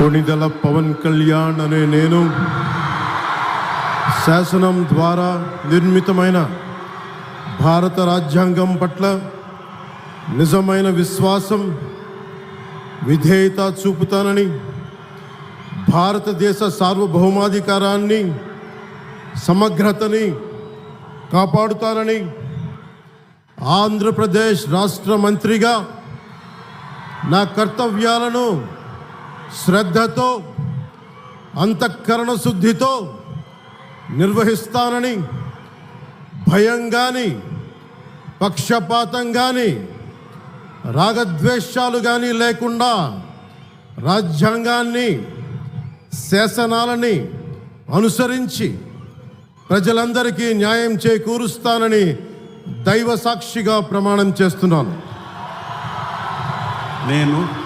కొణిదెల పవన్ కళ్యాణ్ అనే నేను శాసనం ద్వారా నిర్మితమైన భారత రాజ్యాంగం పట్ల నిజమైన విశ్వాసం, విధేయత చూపుతానని, భారతదేశ సార్వభౌమాధికారాన్ని, సమగ్రతని కాపాడుతానని, ఆంధ్రప్రదేశ్ రాష్ట్ర మంత్రిగా నా కర్తవ్యాలను శ్రద్ధతో, అంతఃకరణ శుద్ధితో నిర్వహిస్తానని, భయం కానీ, పక్షపాతం కానీ, రాగద్వేషాలు కానీ లేకుండా రాజ్యాంగాన్ని, శాసనాలని అనుసరించి ప్రజలందరికీ న్యాయం చేకూరుస్తానని దైవ సాక్షిగా ప్రమాణం చేస్తున్నాను. నేను